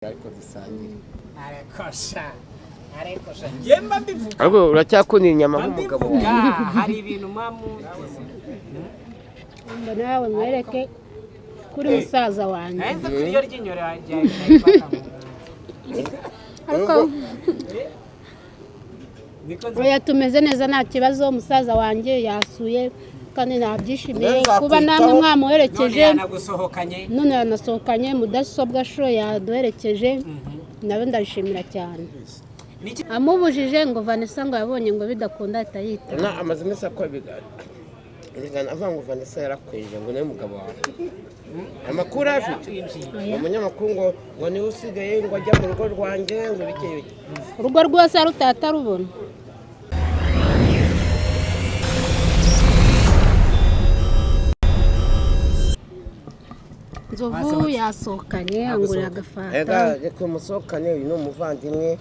ariko dusangira arekosha njyemba mbivuga ariko uracyakunda inyama nk'umugabo hari ibintu mamu mba nawe mwereke kuri musaza wanjye nahise kuri iyo ry'inyore ryayifata ariko oya tumeze neza nta kibazo umusaza wanjye yasuye kandi nabyishimiye kuba namwe mwamuherekeje none yanasohokanye mudasobwa show yaduherekeje nawe ndashimira cyane amubujije ngo Vanessa ngo yabonye ngo bidakunda atayita na amaze mesa ko bigana avuga ngo Vanessa yarakweje ngo nawe mugabo wawe amakuru afite umunyamakuru ngo ni usigaye ngo ajya mu rugo rwanjye ngo bikeye urugo rwose arutata rubona Nzovu yasohokanye angurira agafata reka musohokane uyu ni umuvandimwe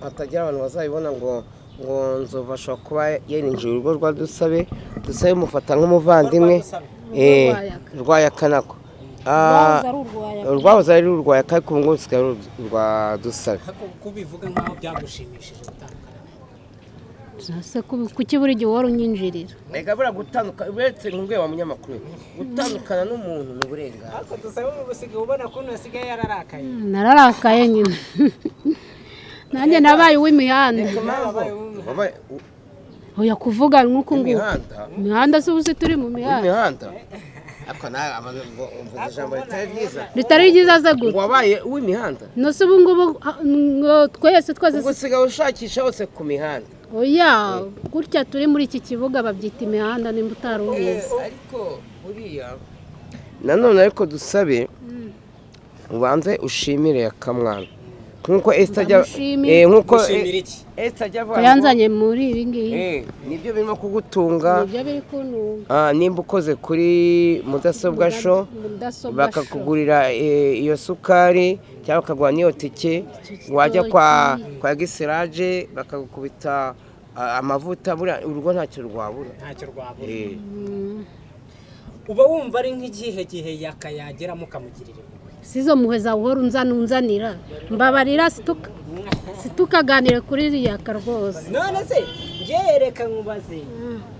hatagira abantu bazabibona ngo Nzovu ashobora kuba yarinjiye urugo rwa Dusabe mufata nk'umuvandimwe rwayakanako urwahoze ari urwayaka ariko ubu ngubu rusigaye rwa Dusabe kubivuga nk'aho byagushimishije kuki buri gihe wari unyinjirira reka buriya gutandukana uretse nk'ubwe wa munyamakuru gutandukana n'umuntu ni uburenganzira ariko Dusabe mu busigaye ubona ko yasigaye yararakaye nararakaye nyine nanjye nabaye uw'imihanda oya kuvuga nk'uko nguko imihanda si ubusi turi mu mihanda ariko nawe mvuze ijambo ritari ryiza ze gute wabaye uw'imihanda nose ubu ngubu twese ubwo usigaye ushakisha hose ku mihanda oya gutya turi muri iki kibuga babyita imihanda nimba utari ubizi ariko buriya nanone ariko Dusabe ubanze ushimire Yakamwana nkuko Esther ajya yanzanye muri ibi ngibi nibyo birimo kugutunga nibyo biri kuntunga nimba ukoze kuri mudasobwa show bakakugurira iyo sukari cyangwa bakaguha n'iyo tike wajya kwa Gisiraje bakagukubita amavuta buriya urugo ntacyo rwabura uba wumva ari nk'igihe yakayageramo ukamugirira sizo muheza uhora unzanira mbabarira situkaganire kuri riyaka rwose none se ngereka nkubaze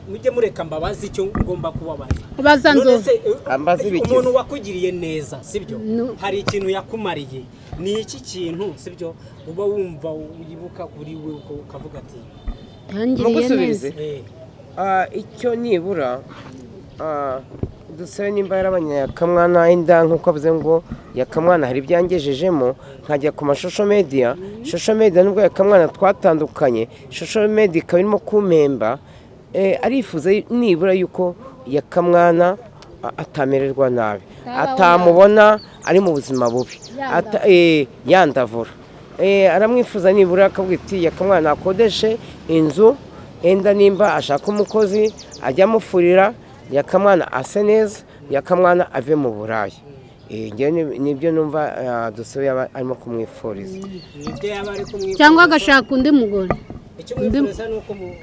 mujye mureka mbabazi icyo ngomba kubabaza baza Nzovu umuntu wakugiriye neza sibyo hari ikintu yakumariye ni iki kintu sibyo uba wumva wibuka kuri we ukavuga ati yangiriye neza icyo nibura Dusabe nimba yarabanye Yakamwana inda nkuko avuze ngo Yakamwana hari ibyangejejemo nkajya ku mashosho media nubwo Yakamwana twatandukanye shosho media ikaba irimo kumpemba arifuza nibura yuko Yakamwana atamererwa nabi atamubona ari mu buzima bubi yandavura aramwifuza nibura akavuga ati Yakamwana akodeshe inzu enda nimba ashaka umukozi ajya amufurira Yakamwana ase neza Yakamwana ave mu burayi nibyo numva Dusabe yaba arimo kumwifuriza cyangwa agashaka undi mugore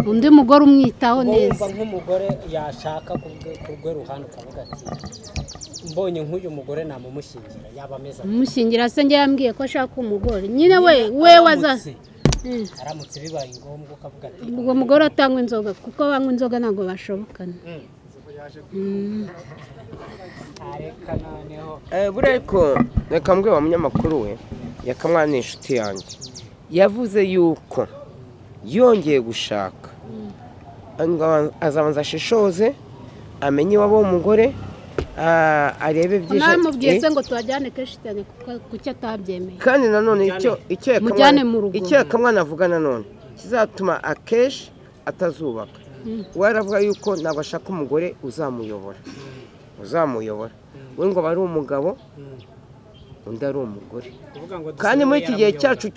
undi mugore umwitaho neza nk'umugore yashaka ku rwe ruhande ukavuga ati mbonye nk'uyu mugore namumushyingira yaba ameze umushyingira se njye yambwiye ko ashaka umugore nyine we wazaze aramutse bibaye ngombwa ukavuga ati ubwo mugore atanywa inzoga kuko banywa inzoga ntabwo bashobokana buriya ariko reka mbwe wa munyamakuru we Yakamwana ni inshuti yanjye yavuze yuko yongeye gushaka azabanza ashishoze amenye iwabo w'umugore arebe byinshi namubwiye se ngo tuhajyane kenshi cyane kuko atabyemeye kandi nanone icyo Yakamwana avuga nanone kizatuma akeshi atazubaka we aravuga yuko ntabwo ashaka umugore uzamuyobora we ngo bari umugabo undi ari umugore kandi muri iki gihe cyacu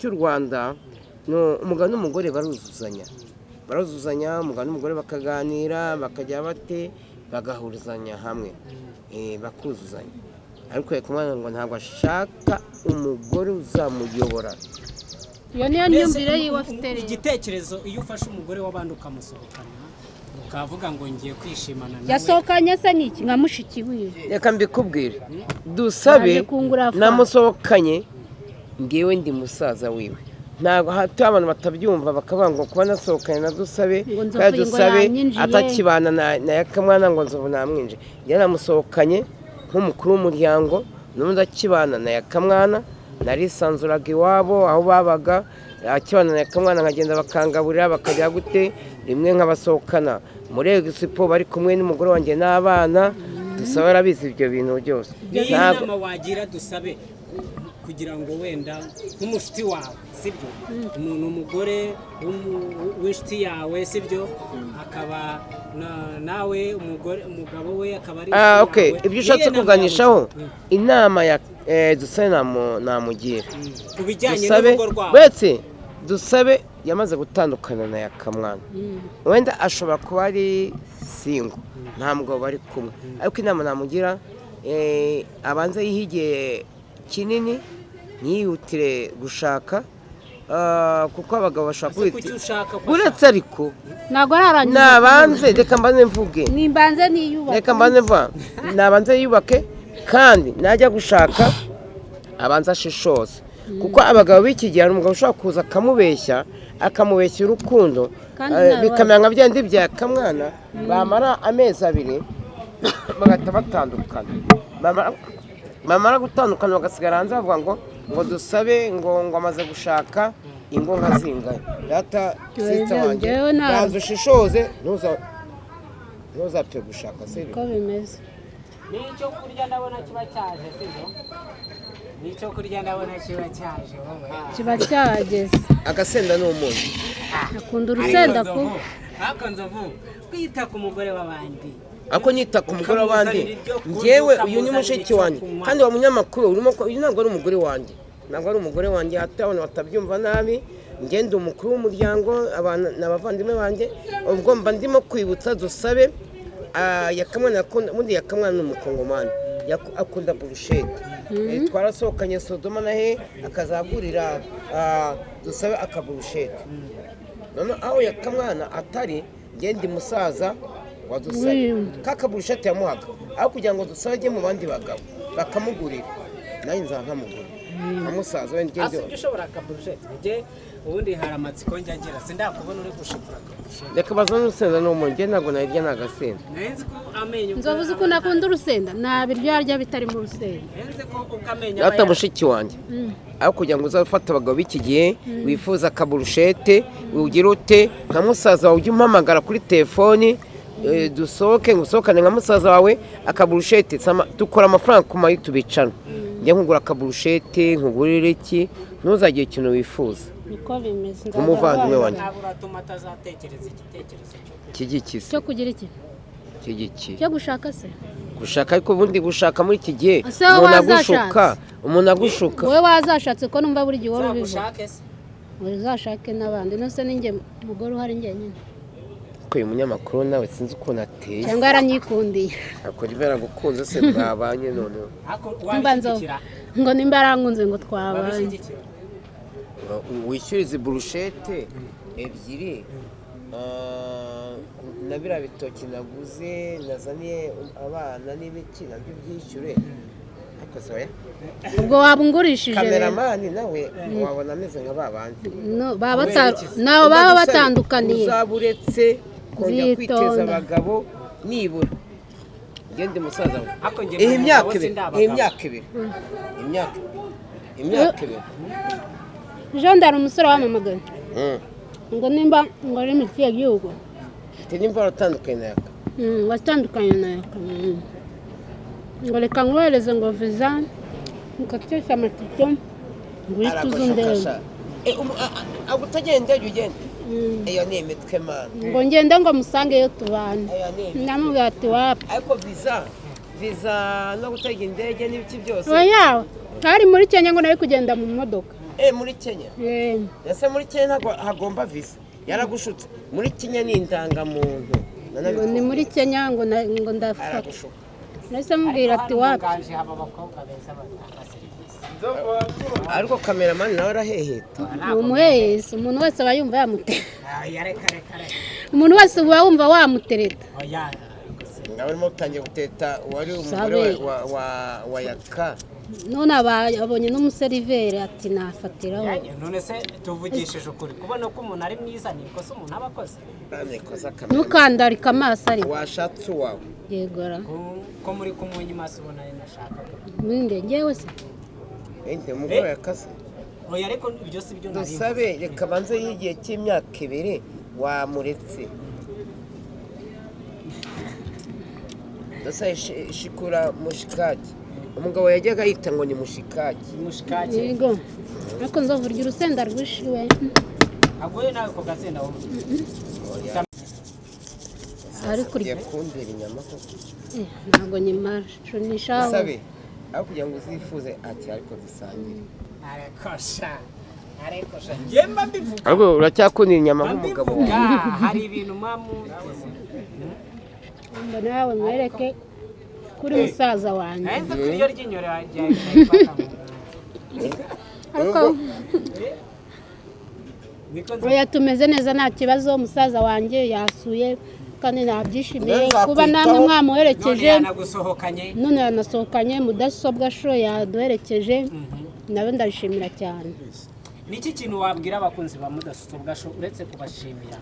cy'u Rwanda umugabo n'umugore baruzuzanya umugabo n'umugore bakaganira bakajya bate bagahurizanya hamwe bakuzuzanya ariko Yakamwana ngo ntabwo ashaka umugore uzamuyobora iyo niyo myumvire yiwe afite igitekerezo iyo ufashe umugore w'abandi ukamusohokana akavuga ngo ngiye kwishimana nawe yasohokanye se niki nka mushiki wiwe reka mbikubwire Dusabe namusohokanye ngewe ndi musaza wiwe ntabwo hati abantu batabyumva bakavuga ngo kuba nasohokanye na Dusabe kandi Dusabe atakibana na Yakamwana ngo nzovu namwinje yaramusohokanye nk'umukuru w'umuryango n'undi akibana na Yakamwana narisanzuraga iwabo aho babaga akibana na Yakamwana nkagenda bakangaburira bakajya gute rimwe nkabasohokana muri Expo bari kumwe n'umugore wanjye n'abana Dusabe arabizi ibyo bintu byose inama wagira Dusabe kugira ngo wenda nk'umushiti wawe sibyo umuntu umugore w'inshuti yawe sibyo akaba nawe umugabo we akaba ari okay ibyo ushatse kuganishaho inama ya Dusabe namugira kubijyanye n'urugo rwawe wetse Dusabe yamaze gutandukana na Yakamwana wenda ashobora kuba ari single nta mugabo bari kumwe ariko inama namugira abanza yihigiye kinini ntiyihutire gushaka kuko abagabo bashaka uretse ariko ntabwo ararangiza nabanze reka mbanze mvuge nimbanze niyubake reka mbanze mvuga nabanze yubake kandi najya gushaka abanza ashishoze kuko abagabo b'iki gihe umugabo ushobora kuza akamubeshya urukundo bikamera nka bya ndi bya Yakamwana bamara amezi 2 bagahita batandukana bamara gutandukana bagasigara hanze bavuga ngo Dusabe ngo amaze gushaka ingo nka zingahe data sita wanjye banza ushishoze ntuzapfe gushaka se ko bimeze n'icyo kurya ndabona kiba cyaje sibyo n'icyo kurya ndabona kiba cyaje kiba cyageze agasenda n'umunyu akunda urusenda ko hakonzovu kwita ku mugore w'abandi ako nyita ku mugore w'abandi ngewe uyu ni mushiki wanjye kandi wa munyamakuru uyu ntabwo ari umugore wanjye hati abantu batabyumva nabi ngende umukuru w'umuryango n'abavandimwe banjye ubwo mba ndimo kwibutsa Dusabe Yakamwana ubundi Yakamwana ni umukongomani akunda burushete twarasohokanye Sodoma nahe akazagurira Dusabe akaburushete none aho Yakamwana atari ngende musaza wa Dusabe kakaburushete yamuhaga aho kugira ngo Dusabe ajye mu bandi bagabo bakamugurira nayo nzankamugurira amusaza wende ngende ushobora akaburushete nge ubundi hari amatsiko njyagira sindakubona uri gushikura reka bazana urusenda n'umunyu ntabwo narirya n'agasenda nenzi ko amenyo nzovuze ko nakunda urusenda nabiryo yarya bitari mu rusenda nenzi ko ukamenya data mushiki wanjye aho kugira ngo uzafate abagabo b'iki gihe wifuza akaburushete ugira ute nka musaza wawe ujye umpamagara kuri telefoni dusohoke ngusohokane nka musaza wawe akaburushete dukora amafaranga ku mayi tubicana njya nkugura akaburushete nkugurire iki ntuzagire ikintu wifuza niko bimeze umuvandimwe wanjye ntaburatuma atazatekereza igitekerezo cy'igikisi cyo kugira iki cy'igiki cyo gushaka se gushaka ariko ubundi gushaka muri iki gihe umuntu agushuka wowe wazashatse ko numva buri gihe wari ubivuga se uzashake n'abandi nose ninjye mugore uhari njyenyine ko uyu munyamakuru nawe sinzi ukuntu ateye cyangwa yaranyikundiye akora ibera gukunze se mwabanye noneho ngo nimba yarankunze ngo twabanye wishyurize burushete ebyiri na biriya bitoki naguze nazaniye abana n'ibiki nabyo byishyure ubwo waba ungurishije kameramani nawe wabona ameze nka babandi nabo baba batandukaniye uzaba uretse kongera kwiteza abagabo nibura ngende musaza we imyaka ibiri Jean Dar umusore wamamagaye ngo nimba ngo ari mu kiye gihugu nimba waratandukanye na Yaka watandukanye na Yaka ngo reka ngwereze ngo visa mukakesha amatike ngo ituzundere agutagende ugende iyo ni imitwe mana ngo ngende ngo musange yo tubane ndamubwira ati wapi ariko visa no gutega indege n'ibiki byose oya hari muri Kenya ngo nari kugenda mu modoka muri Kenya ese muri Kenya ntabwo hagomba visa yaragushutse muri Kenya ni indangamuntu ni muri Kenya ngo ndafata nahise mubwira ati wapi haba abakobwa beza batanga serivisi. ariko kameramani nawe araheheta. ni umuhehesi umuntu wese aba yumva yamutereta Reka. umuntu wese uba wumva wamutereta Oya. nawe urimo utangiye guteta wari umugore wa Yaka. none abonye n'umuseriveri ati nafatiraho. None se tuvugishije ukuri kubona ko umuntu ari mwiza ni ikosa umuntu aba akoze. ntukandarike amaso ariko washatse uwawe yegora ko muri kumwe maso ubona ari nashakaga. mwinde ngewe se umugore yakase. Oya ariko ibyo si byo nari. dusabe reka banze y'igihe cy'imyaka 2 wamuretse. Dasa shikura mushikaki. Umugabo yajyaga yita ngo ni mushikaki. Mushikaki. Yego. Ariko nzovurya urusenda rwishiwe. Agoye nawe ko gasenda wo. Ariko yakundira inyama ko. Ntabwo nyimara. Nishaho. Dusabe aho kugira ngo uzifuze ati ariko dusangire. Arekosha. Yemba mbivuga. Ariko uracyakundira inyama nk'umugabo wawe. Hari ibintu mamu. Mba nawe mwereke kuri musaza wanjye. Nahise kuri yo ry'inyore yayifata. Ariko oya tumeze neza nta kibazo umusaza wanjye yasuye kandi nabyishimiye kuba namwe mwamuherekeje. None yanasohokanye mudasobwa show yaduherekeje nawe ndabishimira cyane. Niki kintu wabwira abakunzi ba mudasobwa show uretse kubashimira?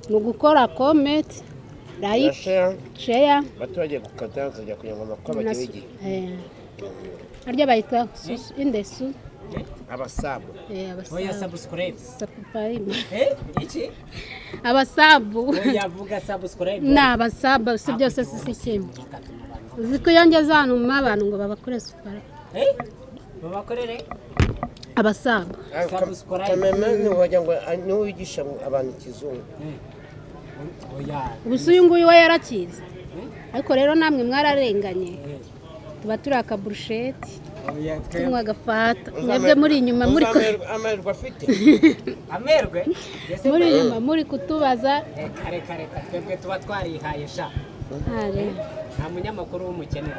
Mu gukora comment, like, share, baturage gukata kujya kugira ngo amakuru bagire arya bayita indesu abasabu oya subscribe iki abasabu yavuga subscribe n'abasabu si byose si kimwe uziko yongeza hano mu abantu ngo babakore super babakorere abasabu subscribe wajya ngo ni wigisha abantu kizungu. ubuso uyu nguyu we yarakize ariko rero namwe mwararenganye tuba turi akaburusheti tunywa agafata mwebwe muri inyuma muri amerwe afite amerwe muri inyuma muri kutubaza reka twebwe tuba twarihaye sha nta munyamakuru w'umukene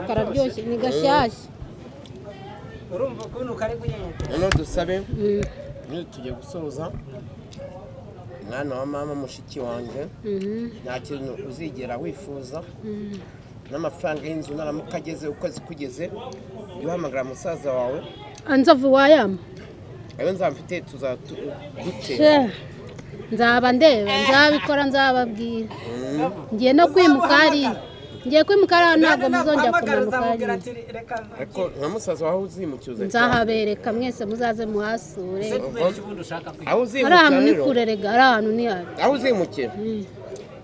kararyoshye ni gashyashya urumva ukuntu kari kunyenyeta none dusabe tugiye gusoza mwana wa mama mushiki wanjye nta kintu uzigera wifuza n'amafaranga y'inzu naramuka ageze ukwezi kugeze uhamagara musaza wawe anzavu wayama ayo nzamfite tuzatute nzaba ndeba nzabikora nzababwira ngiye no kwimukari ngiye kwimukara ntabwo muzongera kumanukari ariko nka musaza wawe uzimucyuze nzahabereka mwese muzaze muhasure aho ari ahantu ni kurerega ari ahantu ni habi aho uzimukira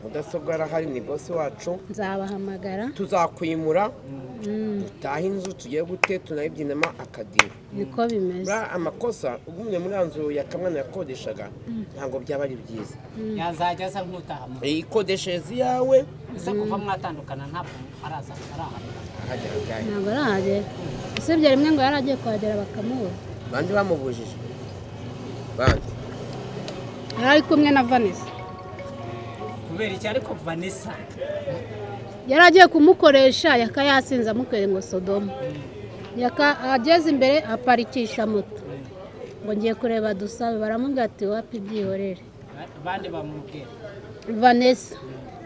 mudasobwa arahari ni bosi wacu nzabahamagara tuzakwimura dutaha inzu tugiye gute tunayibyinamo akadiho niko bimeze amakosa ugumye muri nzu ya kamwana yakodeshaga ntabwo byaba ari byiza yazajya asa nk'utaha ikodeshereze yawe ese kuva mwatandukana ntabwo araza ntabwo arahagera usibye rimwe ngo yaragiye kuhagera bakamubura bandi bamubujije bandi yari ari kumwe na Vanessa kubera iki ariko Vanessa yari agiye kumukoresha yakayasinze amukwere ngo Sodoma ageze imbere aparikisha moto ngo ngiye kureba dusabe baramubwira ati wapi byihorere bandi bamubwira Vanessa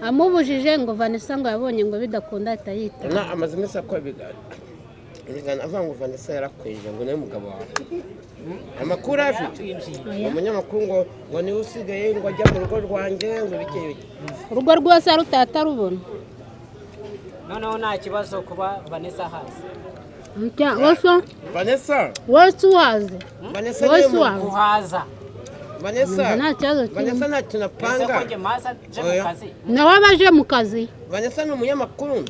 amubujije ngo Vanessa ngo yabonye ngo bidakunda atayita na amaze iminsi akora bigana avuga ngo Vanessa yarakweje ngo nawe mugabo wawe amakuru afite umunyamakuru ngo niwe usigaye ngo ajya mu rugo rwanjye ngo bikeye urugo rwose arutata rubona noneho nta kibazo kuba Vanessa hazi Vanessa wese uhaze Vanessa uhaze kuhaza Vanessa nta kibazo Vanessa nta kintu apanga nawe abaje mu kazi Vanessa ni umunyamakuru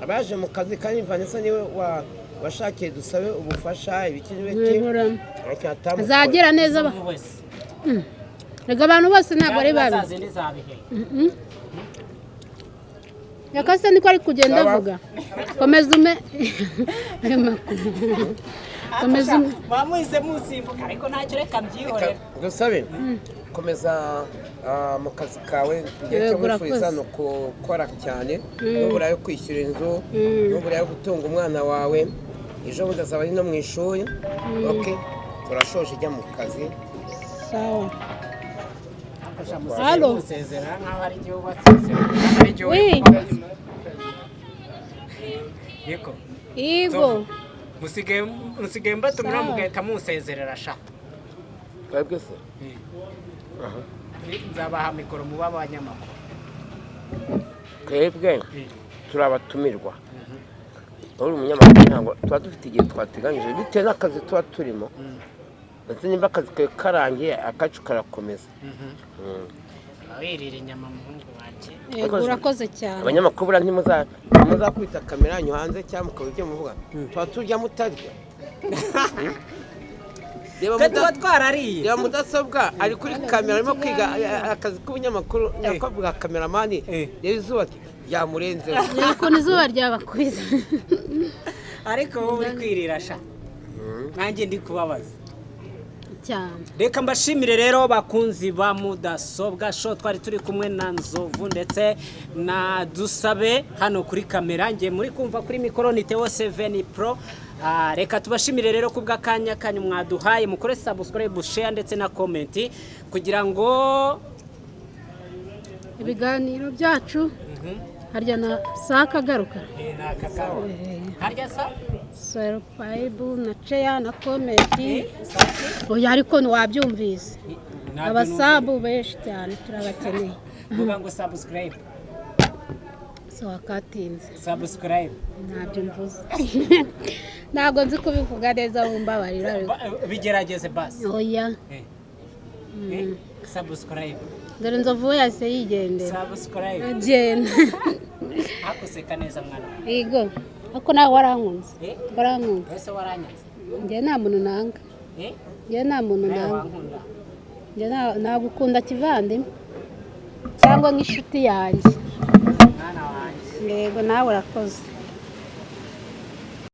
abaje mu kazi kandi Vanessa niwe washakiye dusabe ubufasha ibikiri azagira neza rega abantu bose ntabwo ari babi yakase niko ari kugenda avuga komeza ume komeza ume bamuhise musimbuka ariko ntacyo reka mbyihorera dusabe komeza mu kazi kawe igihe cyo wifuriza ni ukukora cyane n'ubura yo kwishyura inzu n'ubura yo gutunga umwana wawe ejo bundi azaba ari no mu ishuri turashoje ijya mu kazi sawa halo musezera nkaho ari igihe basezera yego musigaye mbatumira mugahita musezerera sha twebwe se nzabaha mikoro muba abanyamakuru twebwe turabatumirwa uri umunyamakuru ntabwo tuba dufite igihe twateganyije bitewe n'akazi tuba turimo ndetse nimba akazi kawe karangiye akacu karakomeza wirira inyama muhungu wanjye yego urakoze cyane abanyamakuru bura ntimuzakubita kamera yanyu hanze cyangwa mukaba ibyo muvuga tuba turya mutarya tuba twarariye reba mudasobwa ari kuri kamera arimo kwiga akazi k'ubunyamakuru nyakubwa kameramani reba izuba ryamurenzeho reba ukuntu izuba ryabakwiza ariko wowe uri kwirira sha nanjye ndi kubabaza cyane reka mbashimire rero bakunzi ba mudasobwa show twari turi kumwe na Nzovu ndetse na Dusabe hano kuri kamera ngiye muri kumva kuri mikoro ni Theo 7 Pro reka tubashimire rero kubw'akanya kanyu mwaduhaye mukore subscribe share ndetse na comment kugira ngo ibiganiro byacu harya na sakagaruka harya sa subscribe na share na comment oya ariko ntiwabyumvise abasabu benshi cyane turabakeneye vuga ngo subscribe wakatinze subscribe ntabyo mvuze ntabwo nzi kubivuga neza wumbabarira bigerageze basi oya subscribe dore Nzovu yase yigendera subscribe agenda akuseka neza mwana yego ako nawe warankunze warankunze ese waranyaze njye nta muntu nanga njye nta muntu nanga njye nagukunda kivandimwe cyangwa nk'inshuti yanjye mwana wanjye yego nawe urakoze